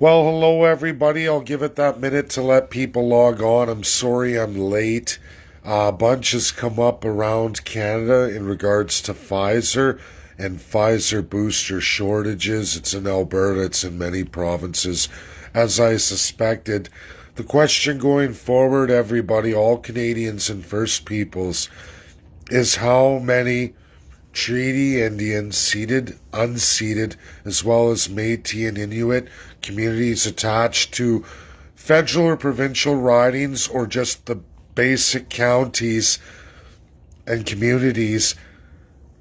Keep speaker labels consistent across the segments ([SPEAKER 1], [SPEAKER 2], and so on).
[SPEAKER 1] Well, hello everybody. I'll give it that minute to let people log on. I'm sorry I'm late. A bunch has come up around Canada in regards to Pfizer and Pfizer booster shortages. It's in Alberta, it's in many provinces, as I suspected. The question going forward, everybody, all Canadians and First Peoples, is how many Treaty Indian, seated, unceded, as well as Métis and Inuit communities attached to federal or provincial ridings or just the basic counties and communities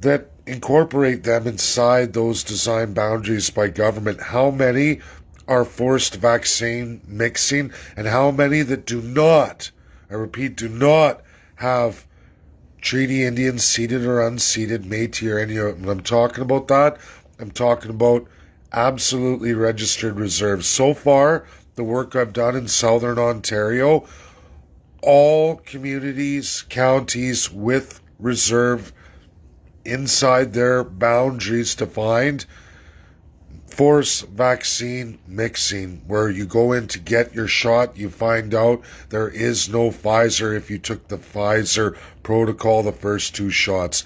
[SPEAKER 1] that incorporate them inside those design boundaries by government. How many are forced vaccine mixing and how many that do not, I repeat, do not have Treaty Indians, seated or unceded, Métis or Inuit. When I'm talking about that, I'm talking about absolutely registered reserves. So far, the work I've done in Southern Ontario, all communities, counties with reserve inside their boundaries defined, force vaccine mixing, where you go in to get your shot, you find out there is no Pfizer if you took the Pfizer protocol, the first two shots.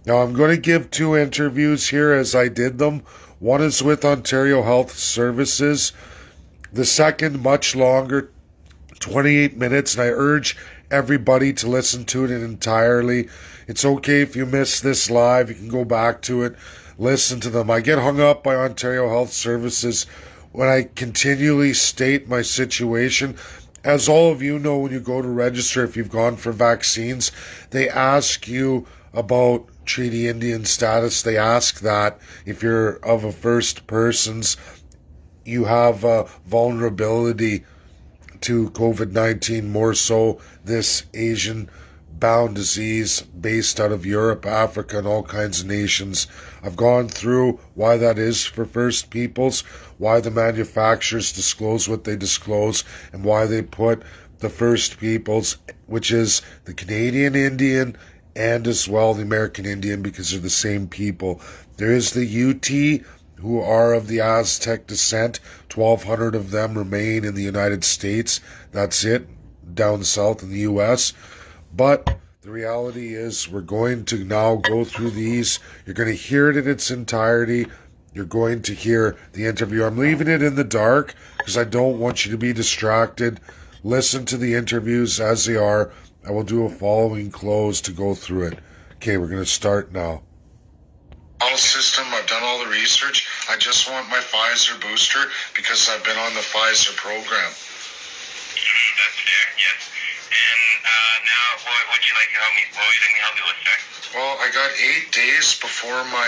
[SPEAKER 1] Now, I'm going to give two interviews here as I did them. One is with Ontario Health Services. The second, much longer, 28 minutes, and I urge everybody to listen to it entirely. It's okay if you miss this live. You can go back to it, listen to them. I get hung up by Ontario Health Services when I continually state my situation. As all of you know, when you go to register, if you've gone for vaccines, they ask you about Treaty Indian status. They ask that if you're of a First Persons, you have a vulnerability to COVID-19, more so this Asian-bound disease based out of Europe, Africa, and all kinds of nations. I've gone through why that is for First Peoples, why the manufacturers disclose what they disclose, and why they put the First Peoples, which is the Canadian Indian and as well the American Indian, because they're the same people. There is the UT, who are of the Aztec descent. 1,200 of them remain in the United States. That's it, down south in the U.S. But the reality is we're going to now go through these. You're going to hear it in its entirety. You're going to hear the interview. I'm leaving it in the dark because I don't want you to be distracted. Listen to the interviews as they are. I will do a following close to go through it. Okay, we're going to start now. System. I've done all the research. I just want my Pfizer booster because I've been on the Pfizer program.
[SPEAKER 2] That's fair, yes. And now, what would you like to help me? What would you like me to help you with, sir?
[SPEAKER 1] Well, I got 8 days before my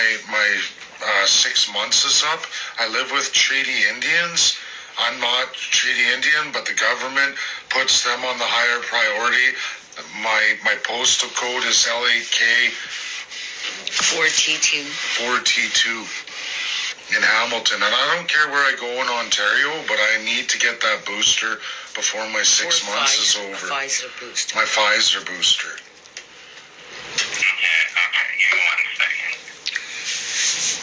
[SPEAKER 1] 6 months is up. I live with Treaty Indians. I'm not Treaty Indian, but the government puts them on the higher priority. My postal code is LAK
[SPEAKER 3] 4T2.
[SPEAKER 1] 4T2 in Hamilton. And I don't care where I go in Ontario, but I need to get that booster before my 6 months is over.
[SPEAKER 3] Pfizer booster.
[SPEAKER 1] My Pfizer booster.
[SPEAKER 2] Okay, give me 1 second.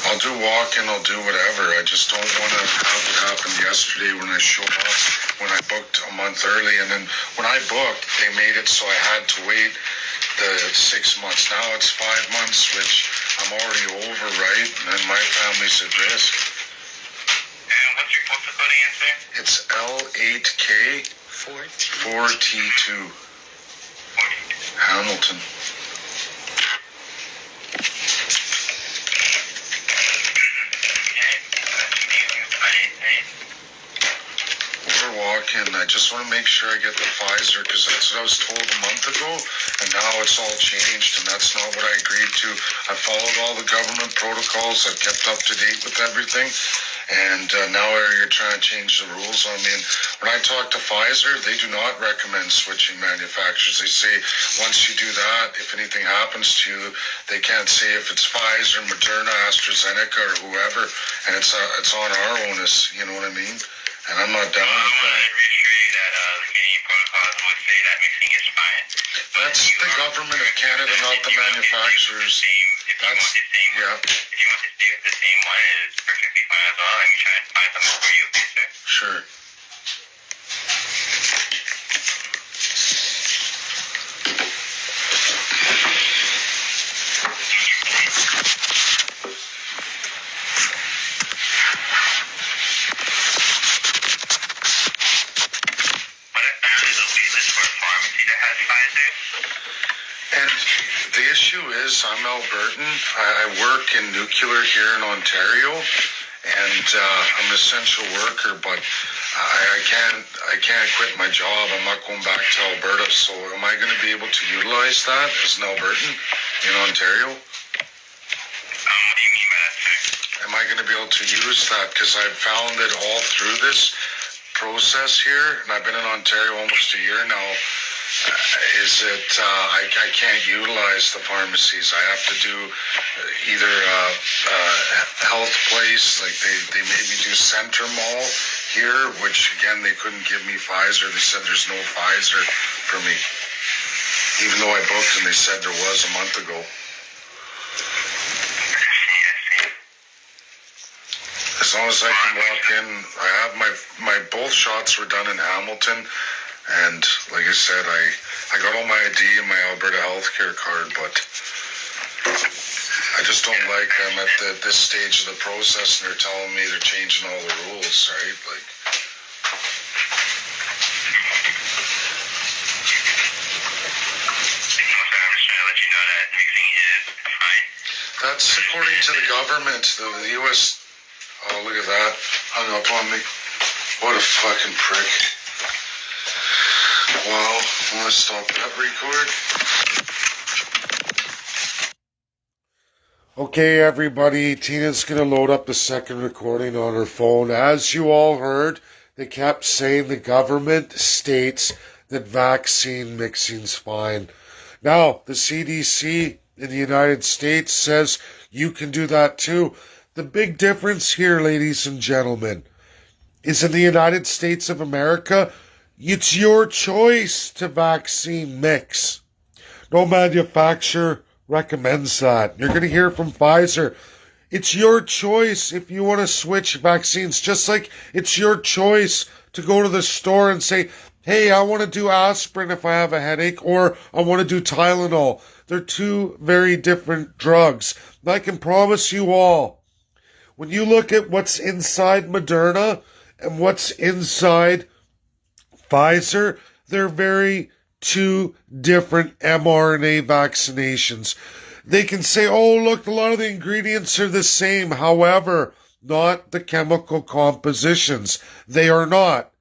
[SPEAKER 1] I'll do walk-in, I'll do whatever. I just don't want to have what happened yesterday when I showed up, when I booked a month early. And then when I booked, they made it so I had to wait the 6 months. Now it's 5 months, which I'm already over, right? And my family's at risk.
[SPEAKER 2] And what's your postal code again, sir?
[SPEAKER 1] It's L8K 4T2 Hamilton. Walk-in. I just want to make sure I get the Pfizer because that's what I was told a month ago, and now it's all changed, and that's not what I agreed to. I followed all the government protocols. I've kept up to date with everything, and now you're trying to change the rules on me. And when I talk to Pfizer, they do not recommend switching manufacturers. They say once you do that, if anything happens to you, they can't say if it's Pfizer, Moderna, AstraZeneca, or whoever, and it's on our onus. You know what I mean? And I'm not down with that.
[SPEAKER 2] I want to reassure you that the Canadian protocols would say that mixing is fine.
[SPEAKER 1] That's the government of Canada, not the manufacturers.
[SPEAKER 2] If you want to stay with the same one, it's perfectly fine as well. Let me try and find something for you, okay, sir?
[SPEAKER 1] Sure.
[SPEAKER 3] sure. And the issue is, I'm Albertan. I work in nuclear here in Ontario, and I'm an essential worker. But I can't quit my job. I'm not going back to Alberta. So am I going to be able to utilize that as an Albertan in Ontario?
[SPEAKER 2] What do you mean by that, sir?
[SPEAKER 3] Am I going to be able to use that? Because I've found it all through this process here, and I've been in Ontario almost a year now. I can't utilize the pharmacies. I have to do either health place, like they made me do Centre Mall here, which again they couldn't give me Pfizer. They said there's no Pfizer for me, even though I booked and they said there was a month ago. As long as I can walk in, I have my both shots were done in Hamilton. And like I said, I got all my ID and my Alberta healthcare card, but I just don't like them at this stage of the process, and they're telling me they're changing all the rules, right? Like,
[SPEAKER 2] I'm just trying to let you know that mixing is fine.
[SPEAKER 3] that's according to the government, the U.S. Oh, look at that. Hung up on me. What a fucking prick. Wow, I'm going to stop that record.
[SPEAKER 1] Okay, everybody, Tina's going to load up the second recording on her phone. As you all heard, they kept saying the government states that vaccine mixing's fine. Now, the CDC in the United States says you can do that too. The big difference here, ladies and gentlemen, is in the United States of America, it's your choice to vaccine mix. No manufacturer recommends that. You're going to hear from Pfizer. It's your choice if you want to switch vaccines, just like it's your choice to go to the store and say, hey, I want to do aspirin if I have a headache, or I want to do Tylenol. They're two very different drugs. And I can promise you all, when you look at what's inside Moderna and what's inside Pfizer, they're very two different mRNA vaccinations. They can say, oh, look, a lot of the ingredients are the same. However, not the chemical compositions. They are not.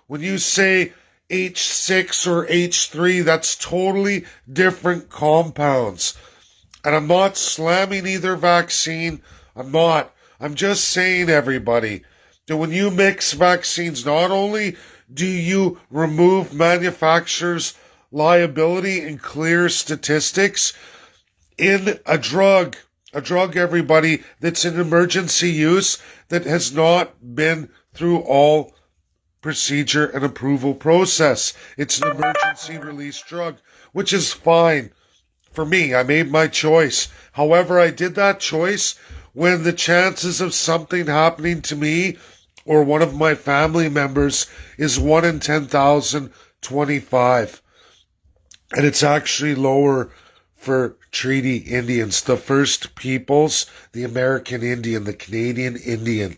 [SPEAKER 1] When you say H6 or H3, that's totally different compounds. And I'm not slamming either vaccine. I'm not. I'm just saying, everybody, that when you mix vaccines, not only do you remove manufacturers' liability and clear statistics in a drug, everybody, that's in emergency use, that has not been through all procedure and approval process. It's an emergency release drug, which is fine for me. I made my choice. However, I did that choice when the chances of something happening to me or one of my family members is 1 in 10,025. And it's actually lower for Treaty Indians, the First Peoples, the American Indian, the Canadian Indian.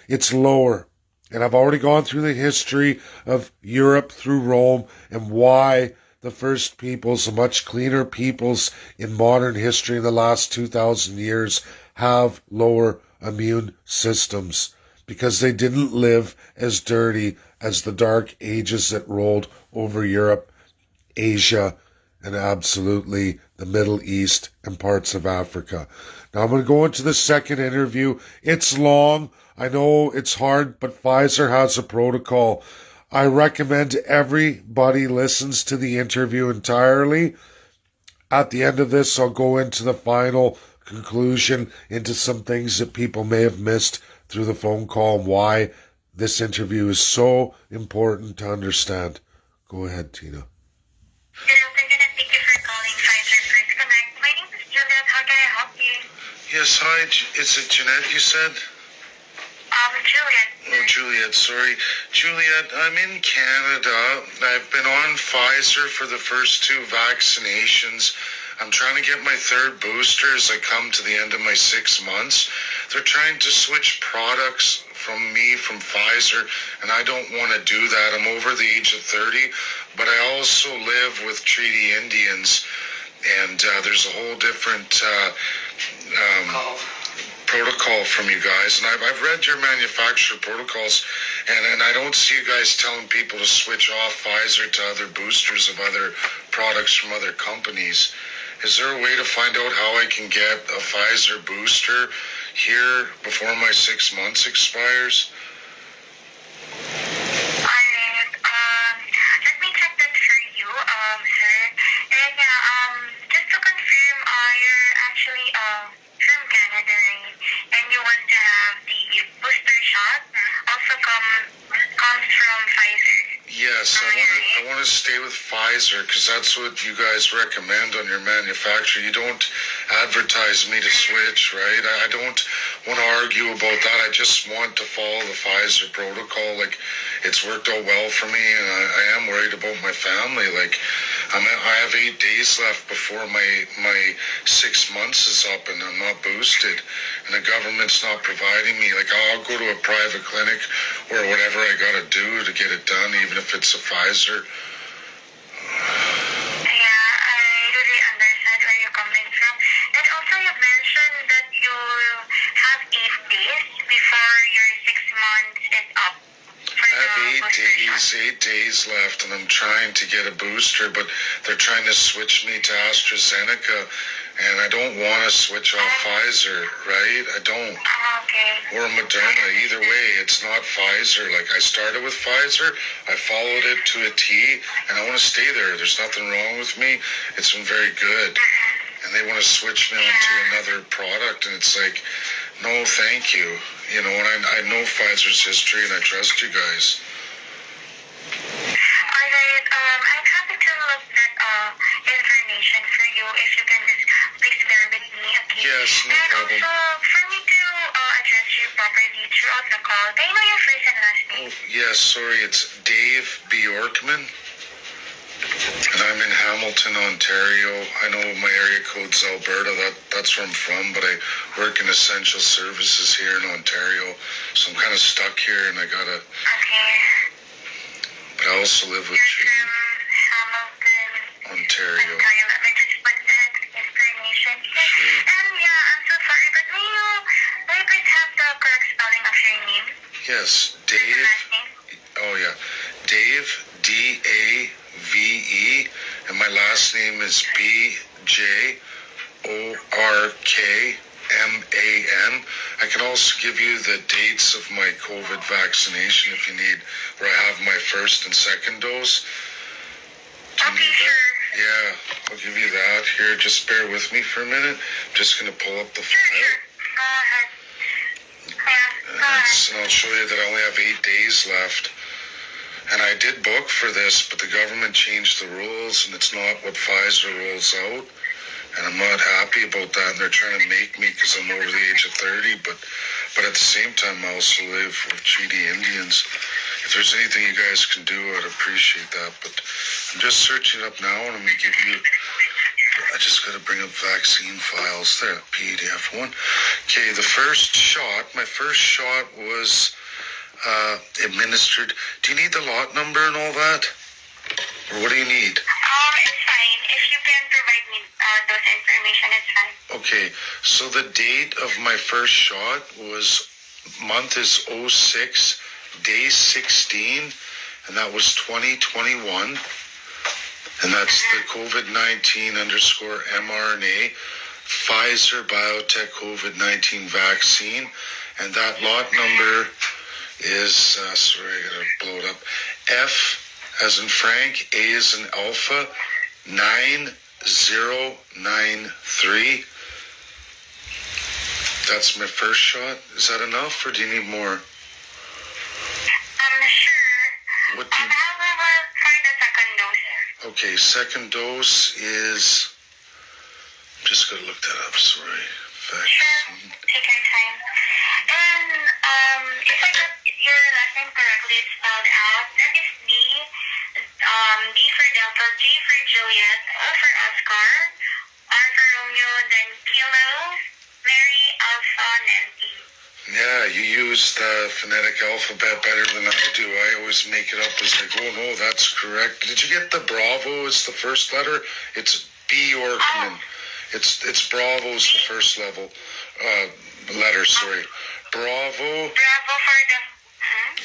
[SPEAKER 1] It's lower. And I've already gone through the history of Europe through Rome and why the First Peoples, the much cleaner peoples in modern history in the last 2,000 years, have lower immune systems, because they didn't live as dirty as the dark ages that rolled over Europe, Asia, and absolutely the Middle East and parts of Africa. Now I'm going to go into the second interview. It's long. I know it's hard, but Pfizer has a protocol. I recommend everybody listens to the interview entirely. At the end of this, I'll go into the final conclusion, into some things that people may have missed through the phone call and why this interview is so important to understand. Go ahead, Tina.
[SPEAKER 4] Good afternoon, and thank you for calling Pfizer First Connect. My name is Juliet. How can I help you?
[SPEAKER 3] Yes, hi. Is it Jeanette, you said?
[SPEAKER 4] Juliet.
[SPEAKER 3] Oh, Juliet, sorry. Juliet, I'm in Canada. I've been on Pfizer for the first 2 vaccinations. I'm trying to get my 3rd booster as I come to the end of my 6 months. They're trying to switch products from Pfizer, and I don't want to do that. I'm over the age of 30, but I also live with Treaty Indians, and there's a whole different protocol from you guys, and I've read your manufacturer protocols, and I don't see you guys telling people to switch off Pfizer to other boosters of other products from other companies. Is there a way to find out how I can get a Pfizer booster here before my 6 months expires?
[SPEAKER 4] Alright, let me check that for you, sir. And just to confirm, you're actually from Canada, right? And you want to have the booster shot also comes from Pfizer.
[SPEAKER 3] Yes, I want to stay with Pfizer because that's what you guys recommend on your manufacturer. You don't advertise me to switch, right? I don't want to argue about that. I just want to follow the Pfizer protocol. Like, it's worked out well for me, and I am worried about my family. Like, I have 8 days left before my 6 months is up, and I'm not boosted, and the government's not providing me. Like, I'll go to a private clinic or whatever I got to do to get it done, even if it's a Pfizer.
[SPEAKER 4] Yeah, I really understand where you're coming from. And also, you mentioned that you have 8 days before your 6 months is up.
[SPEAKER 3] I have 8 days left, and I'm trying to get a booster, but they're trying to switch me to AstraZeneca, and I don't want to switch off Pfizer, right? I don't.
[SPEAKER 4] Okay.
[SPEAKER 3] Or Moderna. Either way, it's not Pfizer. Like, I started with Pfizer, I followed it to a T, and I want to stay there. There's nothing wrong with me. It's been very good. And they want to switch me onto another product, and it's like, no, thank you. You know, and I know Pfizer's history, and I trust you guys.
[SPEAKER 4] Alright, I'm happy to look at information for you if you can just please bear with me, okay?
[SPEAKER 3] Yes, no problem.
[SPEAKER 4] And also, for me to address you properly throughout the call, may I know your first and last name?
[SPEAKER 3] Oh, yes, sorry, it's Dave Bjorkman. And I'm in Hamilton, Ontario. I know my area code's Alberta. That's where I'm from, but I work in essential services here in Ontario. So I'm kind of stuck here, and I gotta...
[SPEAKER 4] Okay.
[SPEAKER 3] But I also live with
[SPEAKER 4] You're
[SPEAKER 3] you,
[SPEAKER 4] from Hamilton,
[SPEAKER 3] Ontario.
[SPEAKER 4] Ontario. Let me just put that information here.
[SPEAKER 3] Sure.
[SPEAKER 4] Yeah, I'm so sorry, but may you please have the correct spelling of your name?
[SPEAKER 3] Yes,
[SPEAKER 4] Your
[SPEAKER 3] Dave.
[SPEAKER 4] last name?
[SPEAKER 3] Oh, yeah. Dave, D-A-V-E. And my last name is B-J-O-R-K-M-A-N. I can also give you the dates of my COVID vaccination if you need, where I have my first and second dose. Do you
[SPEAKER 4] Okay,
[SPEAKER 3] need that?
[SPEAKER 4] sure.
[SPEAKER 3] Yeah, I'll give you that. Here, just bear with me for a minute. I'm just going to pull up the
[SPEAKER 4] Sure,
[SPEAKER 3] file.
[SPEAKER 4] sure. Go ahead. Yeah, go ahead.
[SPEAKER 3] And I'll show you that I only have 8 days left. And I did book for this, but the government changed the rules, and it's not what Pfizer rolls out. And I'm not happy about that. And they're trying to make me because I'm over the age of 30. But at the same time, I also live with Treaty Indians. If there's anything you guys can do, I'd appreciate that. But I'm just searching up now, and I'm going to give you... I just got to bring up vaccine files there, PDF one. Okay, the first shot, my first shot was administered. Do you need the lot number and all that? Or what do you need?
[SPEAKER 4] It's fine. If you can provide me those information, it's fine.
[SPEAKER 3] Okay, so the date of my first shot was, month is 06, day 16, and that was 2021. And that's the COVID-19 _ mRNA Pfizer BioNTech COVID-19 vaccine. And that lot number is, sorry, I gotta blow it up, F as in Frank, A as in Alpha, 9093. That's my first shot. Is that enough, or do you need more?
[SPEAKER 4] Sure.
[SPEAKER 3] What do you...
[SPEAKER 4] How about for the second dose?
[SPEAKER 3] Okay, second dose is... I'm just gonna look that up, sorry.
[SPEAKER 4] Sure. Take your time. And if I got your last name correctly spelled out, that is D for Delta, J for Juliet, O for Oscar, R for Romeo, then Kilo, Mary, Alpha, Nancy.
[SPEAKER 3] Yeah, you use the phonetic alphabet better than I do. I always make it up as I go. No, that's correct. Did you get the Bravo as the first letter? It's Bjorkman. It's Bravo's the first level letter. Sorry, Bravo.
[SPEAKER 4] Bravo for the...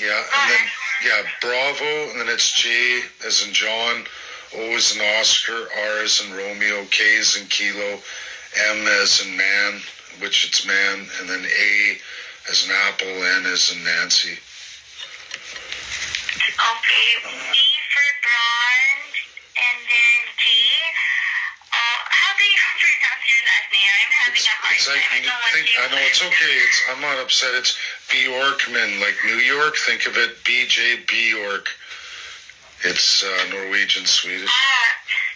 [SPEAKER 3] Yeah, and then Bravo, and then it's J as in John, O as in Oscar, R as in Romeo, K as in Kilo, M as in man, which it's man, and then A as in apple, N as in Nancy.
[SPEAKER 4] Okay, B for Brand, and then G. How do you pronounce your last name? I'm having a hard
[SPEAKER 3] It's like,
[SPEAKER 4] time.
[SPEAKER 3] I know it's okay. I'm not upset. It's Bjorkman, like New York. Think of it, BJ Bjork. It's Norwegian, Swedish.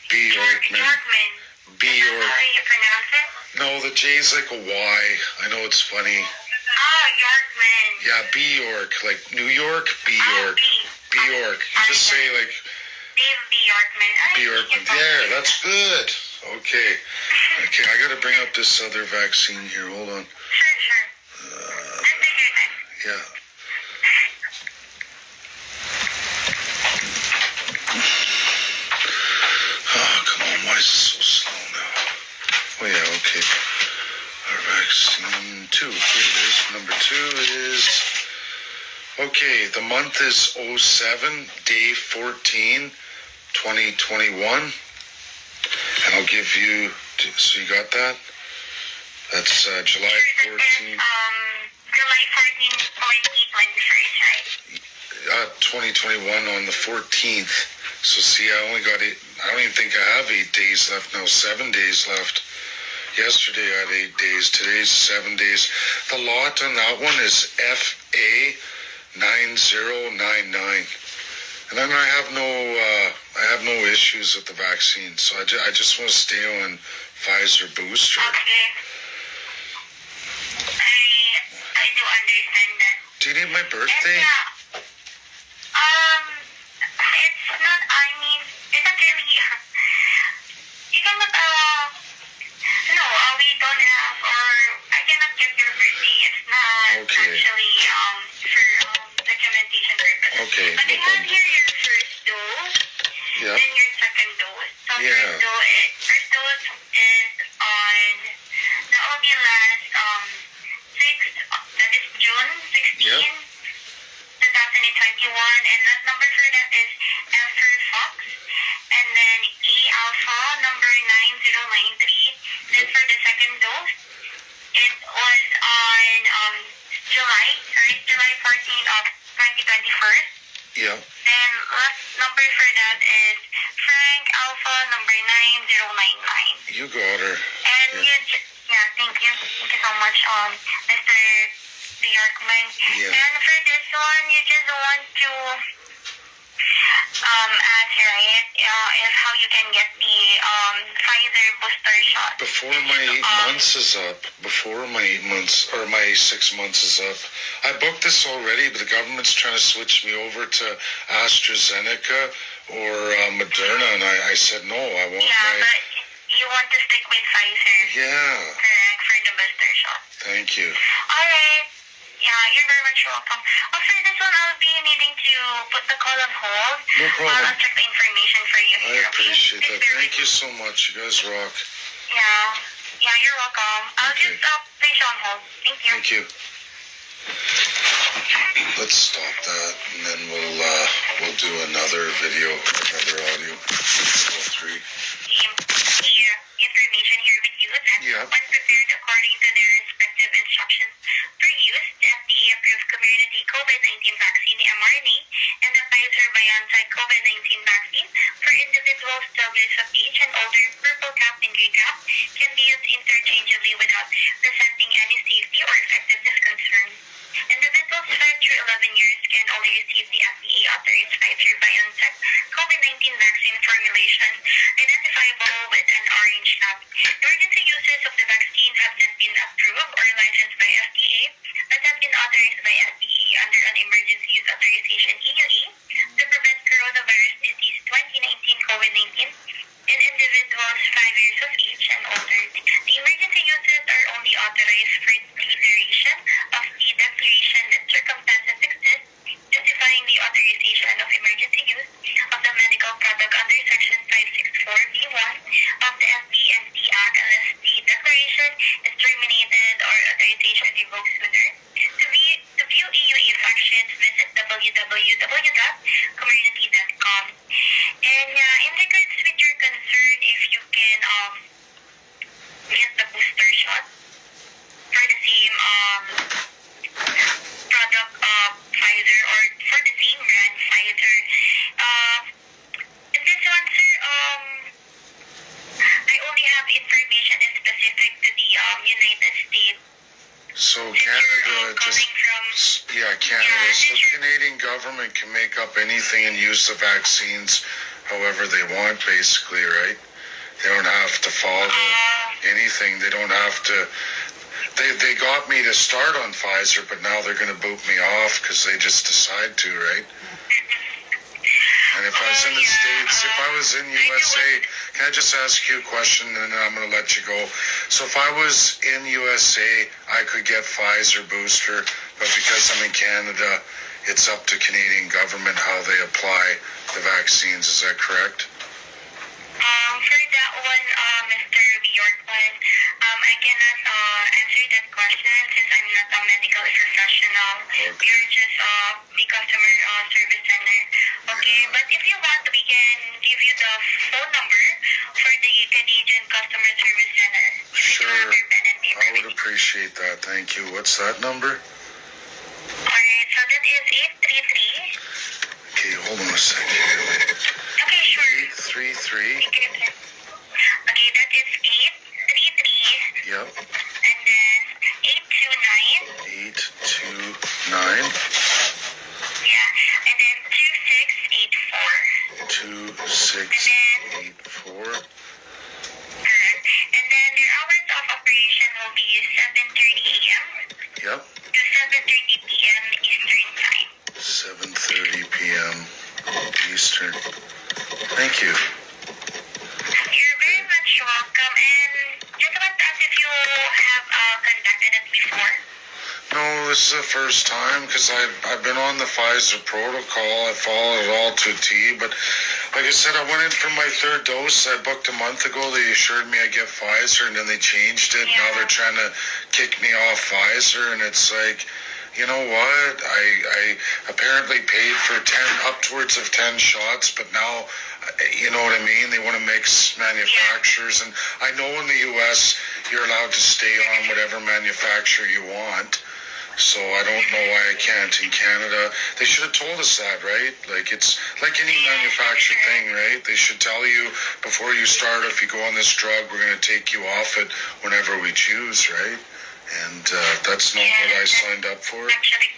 [SPEAKER 3] Bjorkman.
[SPEAKER 4] Bjorkman.
[SPEAKER 3] Bjork.
[SPEAKER 4] Is that how you pronounce it?
[SPEAKER 3] No, the J's like a Y. I know it's funny.
[SPEAKER 4] Yorkman.
[SPEAKER 3] Yeah, Bjork, like New York, Bjork. Bjork. You just say like
[SPEAKER 4] Dave Bjorkman.
[SPEAKER 3] Bjorkman. Yeah, that's good. Okay. Okay, I gotta bring up this other vaccine here. Hold on.
[SPEAKER 4] Sure. Just take your time.
[SPEAKER 3] Yeah. Oh, come on. Why is it so slow now? Oh, yeah, okay. Our vaccine 2. Here it is. Number 2 is... Okay, the month is 07, day 14, 2021. And I'll give you... So you got that? That's July 14th.
[SPEAKER 4] July 14th, 2021, right?
[SPEAKER 3] 2021 on the 14th. So see, I don't even think I have 8 days left now, 7 days left. Yesterday I had 8 days, today's 7 days. The lot on that one is FA 9099. And then I have no issues with the vaccine, so I just want to stay on Pfizer booster.
[SPEAKER 4] Okay. I do understand that.
[SPEAKER 3] Do you need my birthday?
[SPEAKER 4] It's not, it's not really, you cannot, no, we don't have, or I cannot get your birthday. It's not actually, for, documentation purposes.
[SPEAKER 3] Okay,
[SPEAKER 4] but
[SPEAKER 3] no
[SPEAKER 4] I have here your first dose,
[SPEAKER 3] Yeah.
[SPEAKER 4] then your second dose. So
[SPEAKER 3] Yeah.
[SPEAKER 4] first dose is on, that will be last, 6, that is June 16.
[SPEAKER 3] Yep.
[SPEAKER 4] 2021, and that number for that is F for Fox, and then A Alpha number 9093. Then for the second dose, it was on July 14th of 2021.
[SPEAKER 3] Yeah.
[SPEAKER 4] Then last number for that is Frank Alpha number 9099.
[SPEAKER 3] You got her.
[SPEAKER 4] And thank you so much, Mr. Bjorkman.
[SPEAKER 3] Yeah.
[SPEAKER 4] And for this one, you just want to ask, right, if how you can get the Pfizer booster shot.
[SPEAKER 3] Before my 8 months is up, before my 8 months, or my 6 months is up, I booked this already, but the government's trying to switch me over to AstraZeneca or Moderna, and I said no, I want
[SPEAKER 4] but you want to stick with Pfizer.
[SPEAKER 3] Yeah.
[SPEAKER 4] Correct, for the booster shot.
[SPEAKER 3] Thank you.
[SPEAKER 4] Alright. Yeah, you're very much welcome. For this one, I'll be needing to put the call on hold.
[SPEAKER 3] No problem.
[SPEAKER 4] I'll check the information for you
[SPEAKER 3] I
[SPEAKER 4] here,
[SPEAKER 3] appreciate
[SPEAKER 4] okay?
[SPEAKER 3] that. Thank you so much. You guys rock.
[SPEAKER 4] Yeah, you're welcome. I'll
[SPEAKER 3] Okay.
[SPEAKER 4] just place you on hold. Thank you.
[SPEAKER 3] Thank you. Let's stop that, and then we'll do another video, another audio. All three.
[SPEAKER 4] The information here with you that
[SPEAKER 3] Yeah.
[SPEAKER 4] was prepared according to their respective instructions for use, the FDA-approved community COVID-19 vaccine mRNA and the Pfizer-BioNTech COVID-19 vaccine for individuals 12 years of age and older, purple cap and green cap, can be used interchangeably without presenting any safety or effectiveness concerns. Individuals 5 through 11 years can only receive the FDA-authorized Pfizer-BioNTech COVID-19 vaccine formulation identifiable with an orange tab. Emergency users of the vaccine have not been approved or licensed by FDA but have been authorized by FDA Use Authorization EUA to prevent coronavirus disease 2019 COVID-19 in individuals 5 years of age and older. The emergency uses are only authorized for the duration of the declaration that circumstances exist justifying the authorization of emergency use of the medical product under Section 564B1 of the FPNT Act unless the declaration is terminated or authorization revoked sooner. To view EUA fact sheets, visit www.community.com. And in regards with your concern, if you can get the booster shot for the same product Pfizer or for the same brand Pfizer. In this one, sir, I only have information in specific to the United States.
[SPEAKER 3] So
[SPEAKER 4] Since
[SPEAKER 3] Canada
[SPEAKER 4] you're, coming from
[SPEAKER 3] Canada.
[SPEAKER 4] Yeah,
[SPEAKER 3] So
[SPEAKER 4] since
[SPEAKER 3] the Canadian government can make up anything and use the vaccines however they want, basically, right? They don't have to follow anything. They don't have to. They got me to start on Pfizer, but now they're going to boot me off because they just decide to, right? And if I was in the States, if I was in USA, can I just ask you a question and then I'm going to let you go? So if I was in USA, I could get Pfizer booster, but because I'm in Canada, it's up to Canadian government how they apply the vaccines. Is that correct?
[SPEAKER 4] For that one, Mr. Bjorkman, I cannot answer that question since I'm not a medical professional.
[SPEAKER 3] Okay.
[SPEAKER 4] You're just the customer service center. Okay, but if you want, we can give you the phone number for the Canadian Customer Service Center.
[SPEAKER 3] Sure.
[SPEAKER 4] If you have your pen and paper
[SPEAKER 3] I would
[SPEAKER 4] ready.
[SPEAKER 3] appreciate that. Thank you. What's that number?
[SPEAKER 4] Alright, so that is 833.
[SPEAKER 3] Okay, hold on a second.
[SPEAKER 4] Okay, sure.
[SPEAKER 3] 833.
[SPEAKER 4] Take your time. Okay, that is 833.
[SPEAKER 3] Yep.
[SPEAKER 4] And then 829.
[SPEAKER 3] 829.
[SPEAKER 4] Yeah, and then 2684.
[SPEAKER 3] 2684.
[SPEAKER 4] Correct. And then their hours of operation will be 7:30 a.m.
[SPEAKER 3] Yep.
[SPEAKER 4] to 7:30 p.m. Eastern Time.
[SPEAKER 3] 7:30 p.m. Eastern. Thank you.
[SPEAKER 4] You're very much welcome. And just want to ask if you have contacted us before.
[SPEAKER 3] No, this is the first time because I've been on the Pfizer protocol. I followed it all to a T. But like I said, I went in for my third dose. I booked a month ago. They assured me I'd get Pfizer, and then they changed it.
[SPEAKER 4] Yeah.
[SPEAKER 3] Now they're trying to kick me off Pfizer, and it's like, you know what? I apparently paid for 10, upwards of 10 shots, but now, you know what I mean? They want to mix manufacturers, and I know in the U.S. you're allowed to stay on whatever manufacturer you want. So I don't know why I can't in Canada. They should have told us that, right? Like it's like any manufactured thing, right? They should tell you before you start, if you go on this drug, we're going to take you off it whenever we choose, right? And that's not what I signed up for.
[SPEAKER 4] Actually,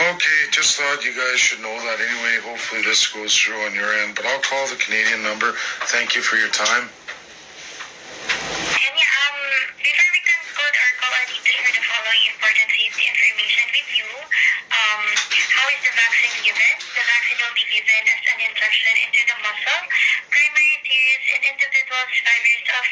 [SPEAKER 3] Okay, just thought you guys should know that anyway. Hopefully this goes through on your end. But I'll call the Canadian number. Thank you for your time.
[SPEAKER 4] and yeah, before we conclude our call, I need to share the following important safety information with you. How is the vaccine given? The vaccine will be given as an injection into the muscle. Primary series in individuals 5 years of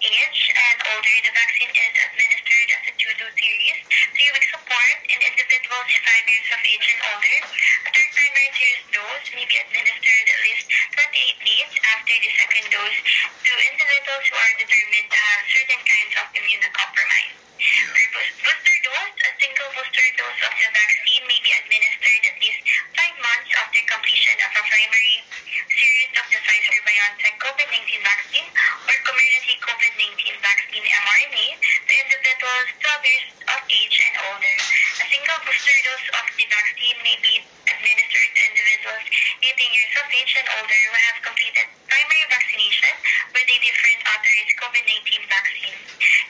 [SPEAKER 4] age and older. The vaccine is administered as a 2-dose series, 3 weeks apart in individuals 5 years of age and older. A third primary series dose may be administered at least 28 days after the second dose to individuals who are determined to have certain kinds of immunocompromise. For booster dose, a single booster dose of the vaccine may be administered at least 5 months after completion of a primary series of the Pfizer-BioNTech COVID-19 vaccine or community COVID-19 vaccine mRNA to individuals 12 years of age and older. A single booster dose of the vaccine may be administered to individuals 18 years of age and older who have completed primary vaccination with a different authorized COVID-19 vaccine.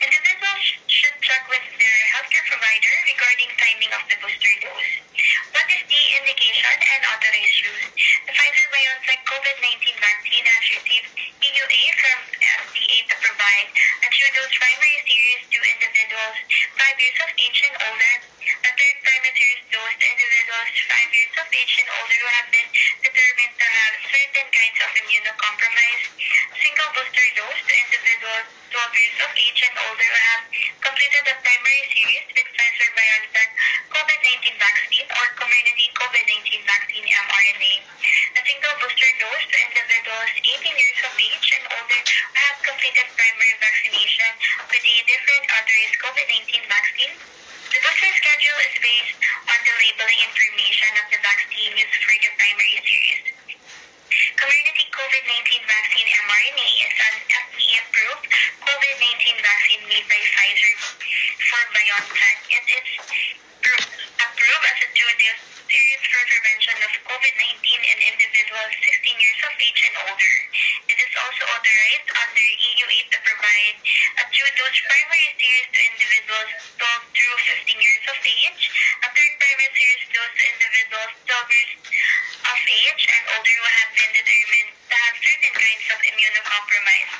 [SPEAKER 4] Individuals should check with their healthcare provider regarding timing of the booster dose. What is the indication and authorized use? The Pfizer-BioNTech COVID-19 vaccine has received EUA from FDA to provide a 2-dose primary series to individuals 5 years of age and older. A third primary series dose 5 years of age and older who have been determined to have certain kinds of immunocompromise. Single booster dose to individuals 12 years of age and older who have completed the primary series with Pfizer-BioNTech COVID-19 vaccine or community COVID-19 vaccine mRNA. A single booster dose to individuals 18 years of age and older who have completed primary vaccination with a different authorized COVID-19 vaccine. The booster schedule is based on the labeling information of the vaccine used for the primary series. Community COVID-19 vaccine mRNA is an FDA-approved COVID-19 vaccine made by Pfizer for BioNTech. It is approved as a two-dose series for prevention of COVID-19 in individuals 16 years of age and older. It is also authorized under EU 8 to provide a two-dose primary series to individuals 12 through 15 years of age, a third primary series dose to individuals 12 years of age and older who have been determined to have certain kinds of immunocompromise.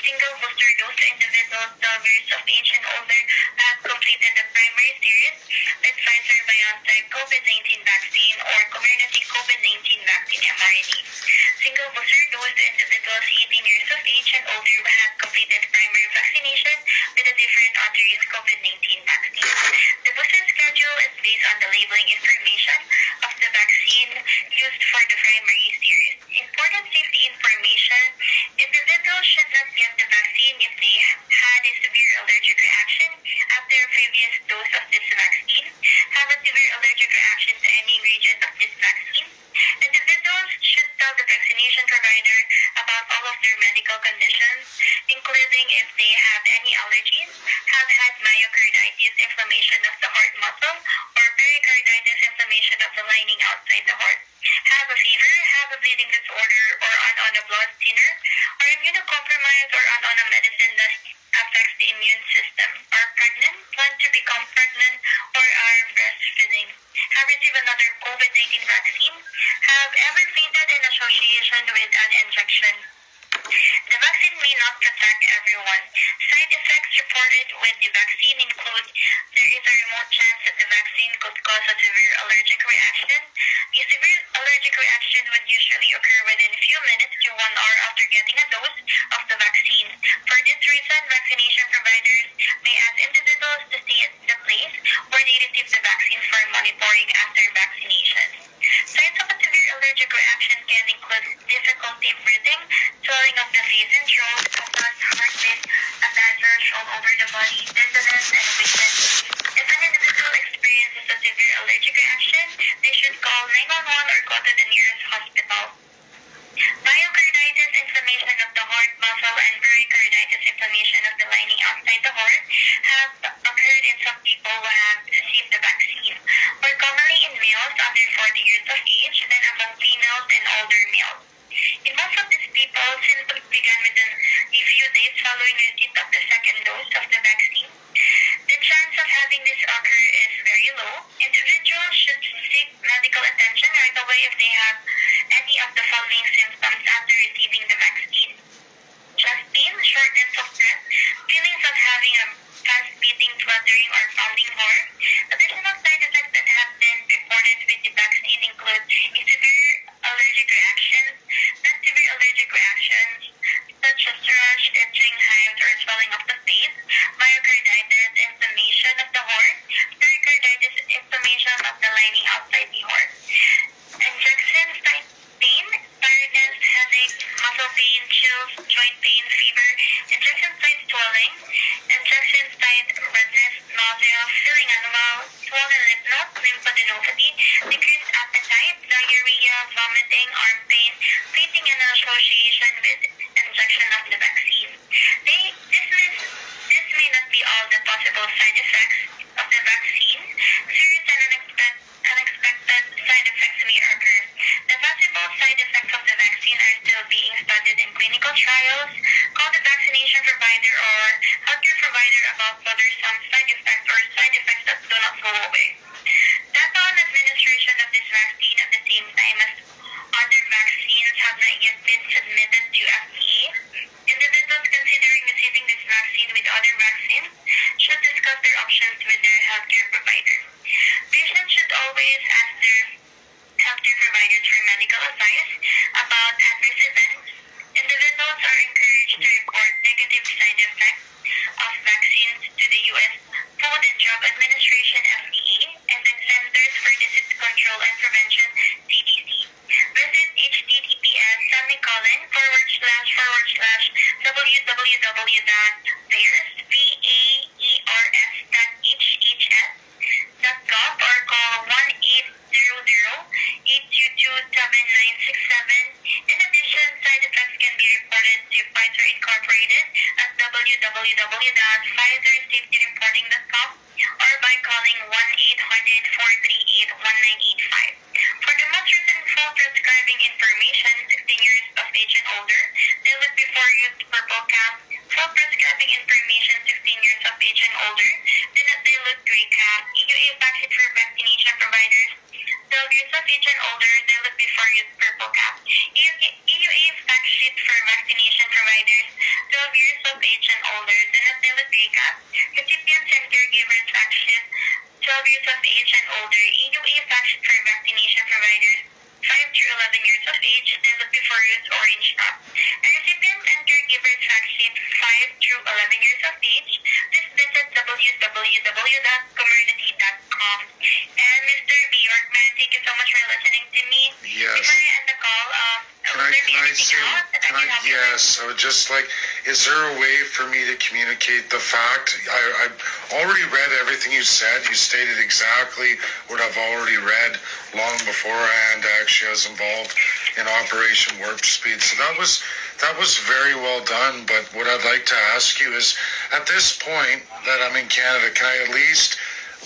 [SPEAKER 4] Single booster dose to individuals 12 years of age and older who have completed the primary series with Pfizer-BioNTech COVID-19 vaccine or community COVID-19 vaccine mRNA. Single booster dose to individuals 18 years of age and older who have completed primary vaccination with a different authorized COVID-19 vaccine. The booster schedule is based on the labeling information of the vaccine used for the primary series. Important safety information: individuals should not get the vaccine if they had a severe allergic reaction after a previous dose of this vaccine, have a severe allergic reaction to any region of this vaccine. Individuals should tell the vaccination provider about all of their medical conditions, including if they have any allergies, have had myocarditis, inflammation of the heart muscle, or pericarditis, inflammation of the lining outside the heart, have a fever, have a bleeding disorder, or on a blood thinner, are immunocompromised or on a medicine that affects the immune system, are pregnant, plan to become pregnant, or are breastfeeding, have received another COVID-19 vaccine, have ever fainted in association with an injection. The vaccine may not protect everyone. Side effects reported with the vaccine include there is a remote chance that the vaccine could cause a severe allergic reaction. A severe allergic reaction would usually occur within a few minutes to 1 hour after getting a dose of the vaccine. For this reason, vaccination providers may ask individuals to stay at the place where they receive the vaccine for monitoring after vaccination. Signs of a severe allergic reaction can include difficulty breathing, swelling of the face and throat, a fast heartbeat, a bad rash all over the body, dizziness, and weakness. If an individual experiences a severe allergic reaction, they should call 911 or go to the nearest hospital. Myocarditis, inflammation of the heart muscle, and pericarditis, inflammation of the lining outside the heart, have occurred in some people who have received the vaccine, more commonly in males under 40 years of age than among females and older males. In most of these people, symptoms began within a few days following receipt of the second dose of the vaccine. The chance of having this occur is very low. Individuals should seek medical attention right away if they have any of the following symptoms after receiving the vaccine: chest pain, shortness of breath, feelings of having a fast beating, fluttering, or pounding heart. Additional side effects that have been reported with the vaccine include a severe allergic reaction, non-severe allergic reactions such as rash, itching, hives, or swelling of the face, myocarditis, inflammation of the heart, pericarditis, inflammation of the lining outside the heart, injection site pain, tiredness, headache, muscle pain, chills, joint pain, fever, injection site swelling, injection site redness, nausea, feeling unwell, swollen lymph nodes, lymphadenopathy, decreased appetite, diarrhea, vomiting, arm pain, fainting in association with injection of the vaccine. This may not be all the possible side effects of the vaccine. Serious and unexpected side effects may occur. The possible side effects of the vaccine are still being studied in clinical trials. Call the vaccination provider or healthcare provider about whether some side effects or side effects that do not go away. Data on administration of this vaccine at the same time as other vaccines have not yet been submitted to FDA. Individuals considering receiving this vaccine with other vaccines should discuss their options with their healthcare provider. Patients should always ask their medical advice about adverse events. Individuals are encouraged to report negative side effects of vaccines to the U.S. Food and Drug Administration (FDA) and the Centers for Disease Control and Prevention (CDC). Visit https://www.vaers.gov or call 1-800-822-7967. In addition, side effects can be reported to Pfizer Incorporated at www.pfizersafetyreporting.com or by calling 1-800-438-1985. For the most recent full prescribing information, 16 years of age and older, dilute before use purple cap. Full prescribing information, 16 years of age and older, do not dilute gray cap. EUA vaccine for vaccination providers, 12 years of age and older, dilute before use purple cap. EUA fact sheet for vaccination providers, 12 years of age and older, do not dilute gray cap. Recipients and caregivers fact sheet, 12 years of age and older, EUA fact sheet for vaccination providers, 5 through 11 years of age, dilute before use orange cap. And recipients and caregivers fact sheet, 5 through 11 years of age, please visit www.community.com. And Mr. Bjorkman, thank you so much for listening to me.
[SPEAKER 3] Yes.
[SPEAKER 4] Before you end the call,
[SPEAKER 3] Yes, I would just like, is there a way for me to communicate the fact? I've already read everything you said. You stated exactly what I've already read long beforehand. Actually, I was involved in Operation Warp Speed. So that was very well done. But what I'd like to ask you is, at this point that I'm in Canada, can I at least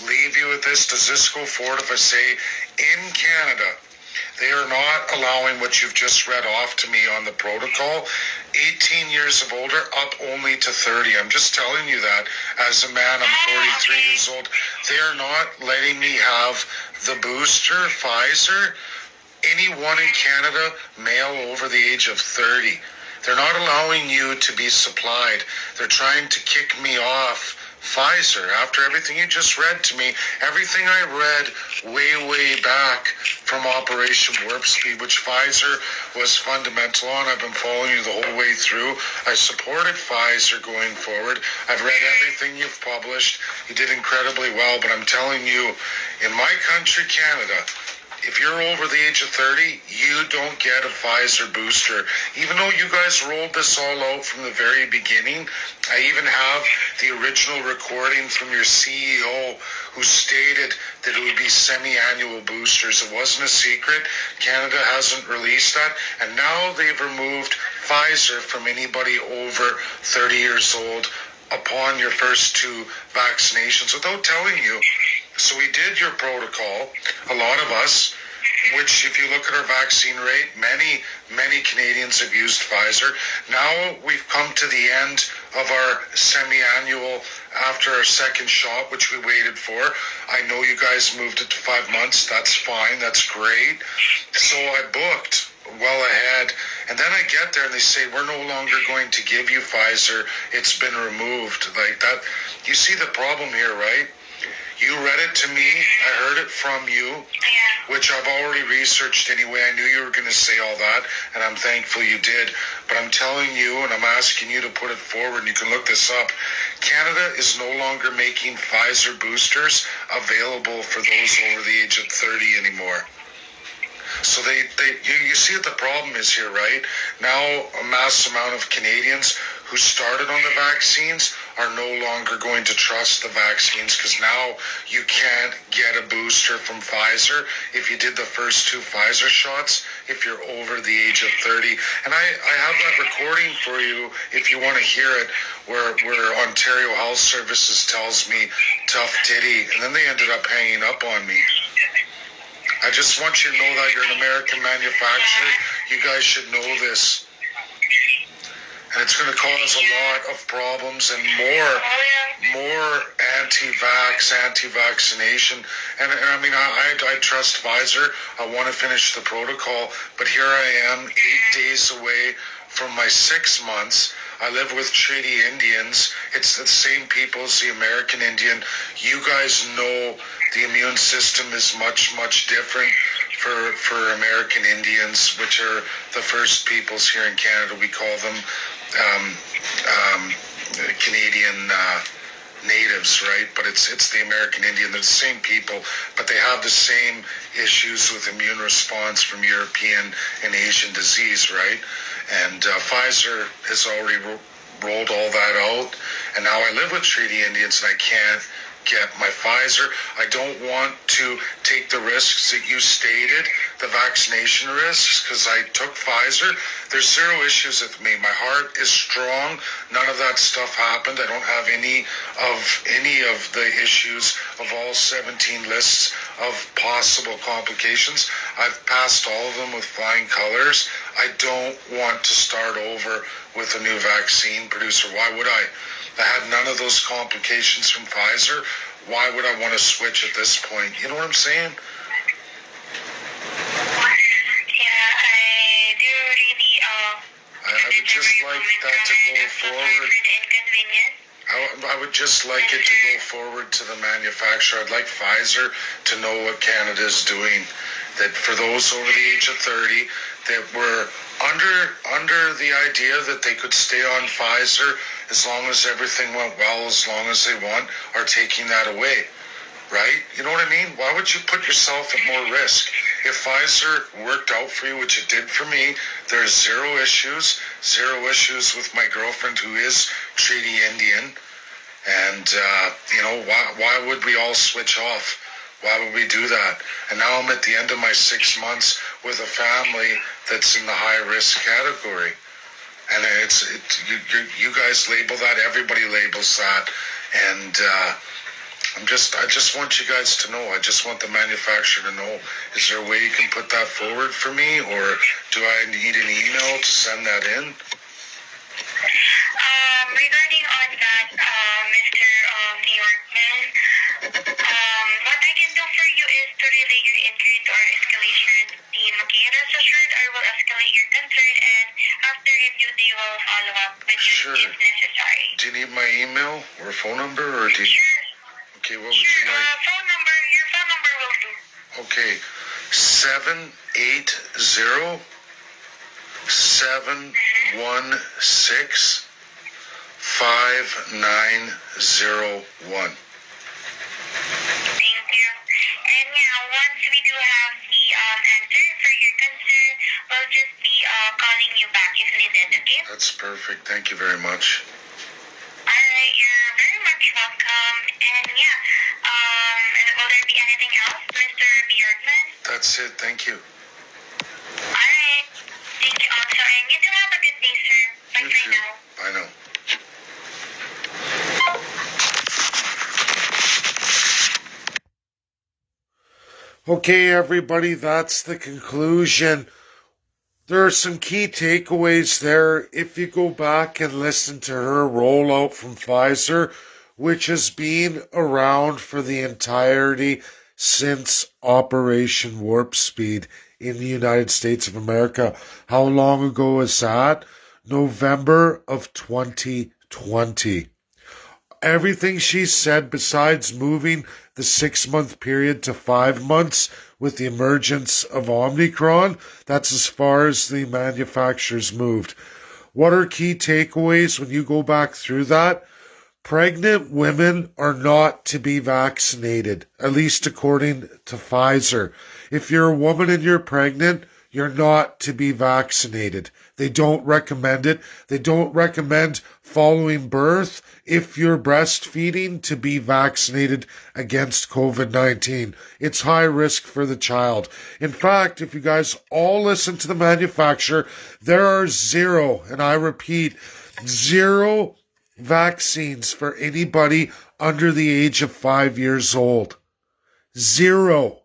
[SPEAKER 3] leave you with this? Does this go forward if I say, in Canada, they are not allowing what you've just read off to me on the protocol, 18 years of older, up only to 30. I'm just telling you that as a man. I'm 43 years old. They are not letting me have the booster, Pfizer, anyone in Canada, male over the age of 30. They're not allowing you to be supplied. They're trying to kick me off Pfizer. After everything you just read to me, everything I read way back from Operation Warp Speed, which Pfizer was fundamental on, I've been following you the whole way through. I supported Pfizer going forward. I've read everything you've published. You did incredibly well, but I'm telling you, in my country, Canada, if you're over the age of 30, you don't get a Pfizer booster. Even though you guys rolled this all out from the very beginning, I even have the original recording from your CEO who stated that it would be semi-annual boosters. It wasn't a secret. Canada hasn't released that. And now they've removed Pfizer from anybody over 30 years old upon your first two vaccinations without telling you. So we did your protocol, a lot of us, which if you look at our vaccine rate, many Canadians have used Pfizer. Now we've come to the end of our semi-annual after our second shot, which we waited for. I know you guys moved it to 5 months. That's fine. That's great. So I booked well ahead. And then I get there and they say, we're no longer going to give you Pfizer. It's been removed. Like that. You see the problem here, right? You read it to me, I heard it from you, which I've already researched anyway. I knew you were going to say all that, and I'm thankful you did. But I'm telling you, and I'm asking you to put it forward, and you can look this up, Canada is no longer making Pfizer boosters available for those over the age of 30 anymore. So you see what the problem is here, right? Now a mass amount of Canadians who started on the vaccines are no longer going to trust the vaccines because now you can't get a booster from Pfizer if you did the first two Pfizer shots if you're over the age of 30. And I have that recording for you if you want to hear it where Ontario Health Services tells me tough titty, and then they ended up hanging up on me. I just want you to know that you're an American manufacturer. You guys should know this. And it's going to cause a lot of problems and more anti-vaccination. And I mean, I trust Pfizer. I want to finish the protocol. But here I am 8 days away from my 6 months. I live with Treaty Indians. It's the same people as the American Indian. You guys know the immune system is much different for American Indians, which are the First Peoples here in Canada. We call them Canadian natives, right? But it's the American Indian. They're the same people, but they have the same issues with immune response from European and Asian disease, right? And Pfizer has already rolled all that out, and now I live with Treaty Indians and I can't get my Pfizer. I don't want to take the risks that you stated, the vaccination risks, because I took Pfizer. There's zero issues with me. My heart is strong. None of that stuff happened. I don't have any of the issues of all 17 lists of possible complications. I've passed all of them with flying colors. I don't want to start over with a new vaccine producer. Why would I? I had none of those complications from Pfizer. Why would I want to switch at this point? You know what I'm saying?
[SPEAKER 4] Yeah, I do really,
[SPEAKER 3] I would just like that to go forward. I would just like it to go forward to the manufacturer. I'd like Pfizer to know what Canada is doing. That for those over the age of 30 that were under the idea that they could stay on Pfizer as long as everything went well, as long as they want, are taking that away, right? You know what I mean? Why would you put yourself at more risk? If Pfizer worked out for you, which it did for me, there's zero issues with my girlfriend who is Treaty Indian. And, why would we all switch off? Why would we do that? And now I'm at the end of my 6 months with a family that's in the high-risk category. And you guys label that, everybody labels that. And I just want you guys to know, I just want the manufacturer to know, is there a way you can put that forward for me? Or do I need an email to send that in?
[SPEAKER 4] Regarding on that, Mr. Bjorkman, what I can do for you is to relay your inquiry to our escalation team. Okay, rest assured, I will escalate your concern, and after review, they will follow up with you if necessary.
[SPEAKER 3] Do you need my email or phone number, or do you?
[SPEAKER 4] Sure.
[SPEAKER 3] Okay, what would you like?
[SPEAKER 4] Your phone number will do.
[SPEAKER 3] Okay, 780-716-5901.
[SPEAKER 4] Thank you. And once we do have the answer for your concern, we'll just be calling you back if needed, okay?
[SPEAKER 3] That's perfect. Thank you very much.
[SPEAKER 4] Alright, you're very much welcome. And will there be anything else, Mr. Bjorkman?
[SPEAKER 3] That's it. Thank you.
[SPEAKER 4] Alright. Thank you also. And you do have a good day, sir. Bye
[SPEAKER 3] You
[SPEAKER 4] for
[SPEAKER 3] too.
[SPEAKER 4] now.
[SPEAKER 3] Bye now.
[SPEAKER 1] Okay, everybody, that's the conclusion. There are some key takeaways there. If you go back and listen to her rollout from Pfizer, which has been around for the entirety since Operation Warp Speed in the United States of America. How long ago is that? November of 2020. Everything she said, besides moving the 6-month period to 5 months with the emergence of Omicron, that's as far as the manufacturers moved. What are key takeaways when you go back through that? Pregnant women are not to be vaccinated, at least according to Pfizer. If you're a woman and you're pregnant, you're not to be vaccinated. They don't recommend it. They don't recommend following birth, if you're breastfeeding, to be vaccinated against COVID-19. It's high risk for the child. In fact, if you guys all listen to the manufacturer, there are zero, and I repeat, zero vaccines for anybody under the age of 5 years old. Zero.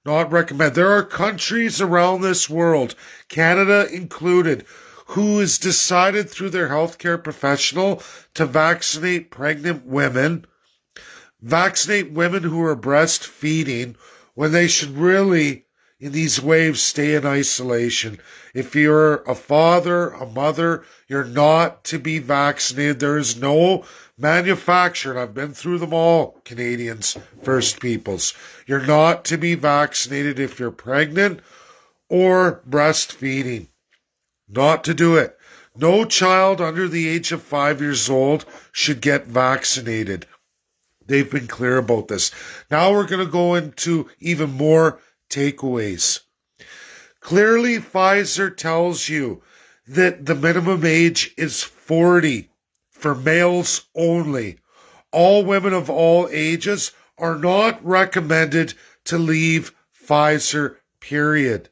[SPEAKER 1] Not recommend. There are countries around this world, Canada included, who has decided through their healthcare professional to vaccinate pregnant women, vaccinate women who are breastfeeding, when they should really, in these waves, stay in isolation. If you're a father, a mother, you're not to be vaccinated. There is no manufacturer, and I've been through them all, Canadians, First Peoples. You're not to be vaccinated if you're pregnant or breastfeeding. Not to do it. No child under the age of 5 years old should get vaccinated. They've been clear about this. Now we're going to go into even more takeaways. Clearly, Pfizer tells you that the minimum age is 40 for males only. All women of all ages are not recommended to leave Pfizer, period.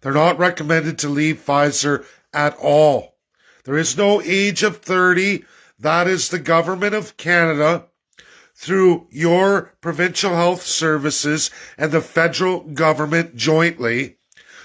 [SPEAKER 1] They're not recommended to leave Pfizer at all. There is no age of 30. That is the government of Canada, through your provincial health services and the federal government jointly,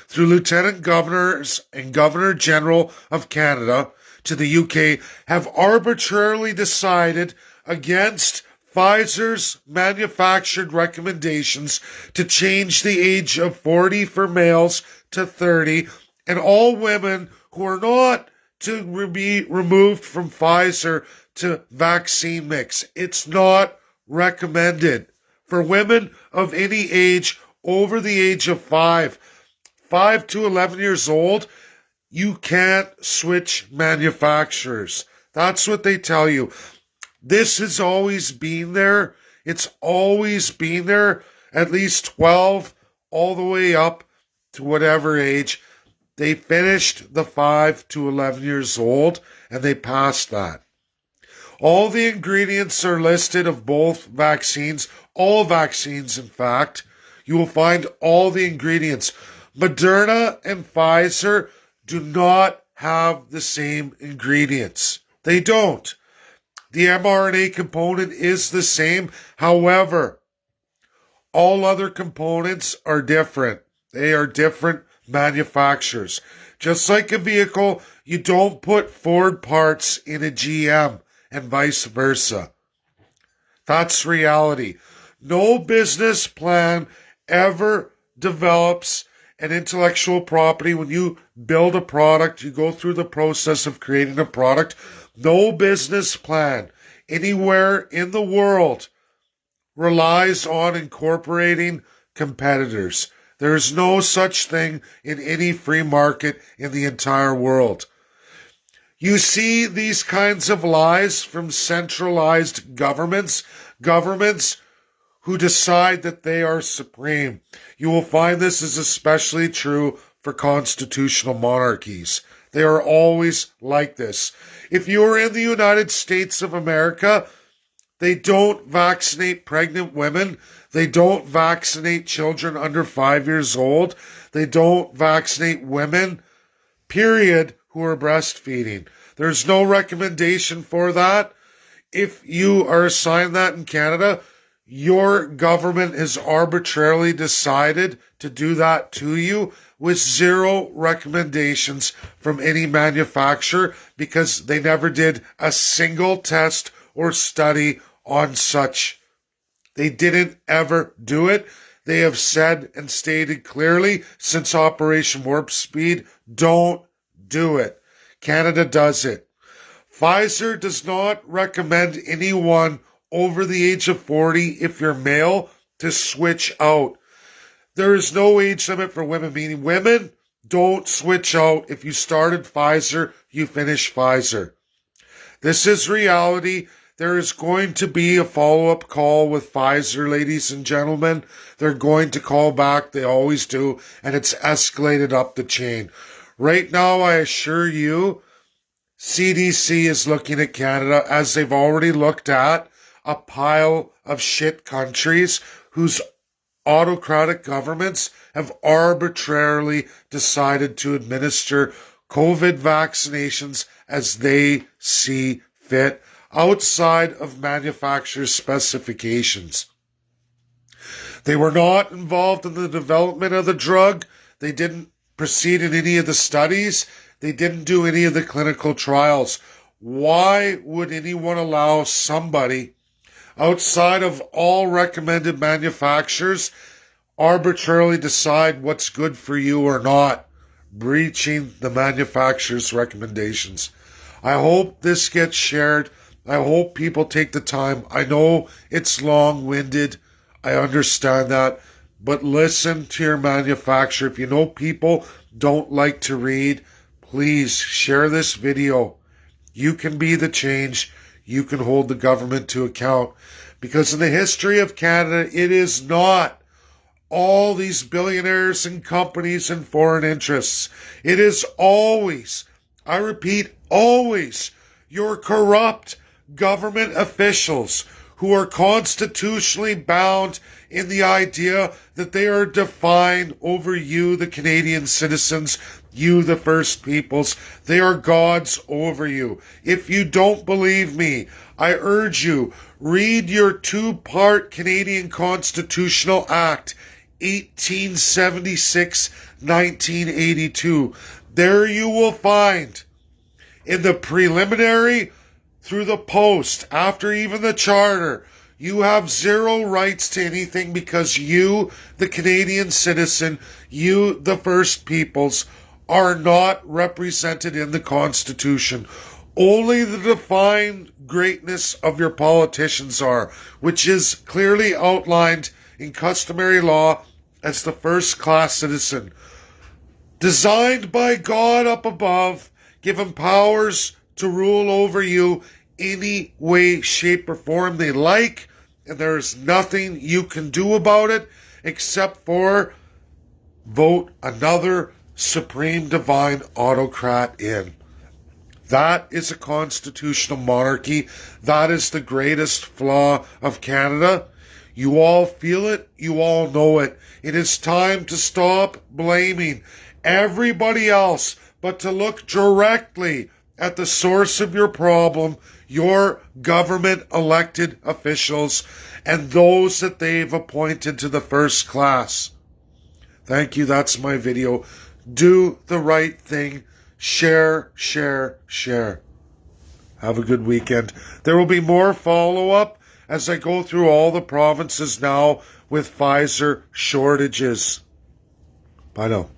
[SPEAKER 1] through lieutenant governors and governor general of Canada to the UK, have arbitrarily decided against Pfizer's manufactured recommendations to change the age of 40 for males to 30, and all women who are not to be removed from Pfizer to vaccine mix. It's not recommended. For women of any age over the age of 5 to 11 years old, you can't switch manufacturers. That's what they tell you. This has always been there. It's always been there, at least 12, all the way up to whatever age. They finished the 5 to 11 years old, and they passed that. All the ingredients are listed of both vaccines, all vaccines, in fact. You will find all the ingredients. Moderna and Pfizer do not have the same ingredients. They don't. The mRNA component is the same. However, all other components are different. They are different manufacturers. Just like a vehicle, you don't put Ford parts in a GM and vice versa. That's reality. No business plan ever develops an intellectual property. When you build a product, you go through the process of creating a product. No business plan anywhere in the world relies on incorporating competitors. There's no such thing in any free market in the entire world. You see these kinds of lies from centralized governments who decide that they are supreme. You will find this is especially true for constitutional monarchies. They are always like this. If you are in the United States of America, they don't vaccinate pregnant women. They don't vaccinate children under 5 years old. They don't vaccinate women, period, who are breastfeeding. There's no recommendation for that. If you are assigned that in Canada, your government has arbitrarily decided to do that to you with zero recommendations from any manufacturer because they never did a single test or study on such. They didn't ever do it. They have said and stated clearly since Operation Warp Speed, don't do it. Canada does it. Pfizer does not recommend anyone over the age of 40, if you're male, to switch out. There is no age limit for women, meaning women don't switch out. If you started Pfizer, you finish Pfizer. This is reality. There is going to be a follow-up call with Pfizer, ladies and gentlemen. They're going to call back. They always do. And it's escalated up the chain. Right now, I assure you, CDC is looking at Canada as they've already looked at a pile of shit countries whose autocratic governments have arbitrarily decided to administer COVID vaccinations as they see fit, outside of manufacturers' specifications. They were not involved in the development of the drug. They didn't proceed in any of the studies. They didn't do any of the clinical trials. Why would anyone allow somebody outside of all recommended manufacturers, arbitrarily decide what's good for you or not, breaching the manufacturer's recommendations. I hope this gets shared. I hope people take the time. I know it's long-winded. I understand that. But listen to your manufacturer. If you know people don't like to read, please share this video. You can be the change. You can hold the government to account. Because in the history of Canada, it is not all these billionaires and companies and foreign interests. It is always, I repeat, always your corrupt government officials who are constitutionally bound in the idea that they are defined over you, the Canadian citizens, you, the First Peoples. They are gods over you. If you don't believe me, I urge you, read your two-part Canadian Constitutional Act, 1876-1982. There you will find, in the preliminary through the post, after even the charter, you have zero rights to anything because you, the Canadian citizen, you, the First Peoples, are not represented in the Constitution. Only the defined greatness of your politicians are, which is clearly outlined in customary law as the first-class citizen. Designed by God up above, given powers to rule over you any way, shape, or form they like, and there's nothing you can do about it except for vote another supreme divine autocrat in. That is a constitutional monarchy. That is the greatest flaw of Canada. You all feel it. You all know it. It is time to stop blaming everybody else, but to look directly at the source of your problem, your government elected officials, and those that they've appointed to the first class. Thank you. That's my video. Do the right thing. Share, share, share. Have a good weekend. There will be more follow-up as I go through all the provinces now with Pfizer shortages. Bye now.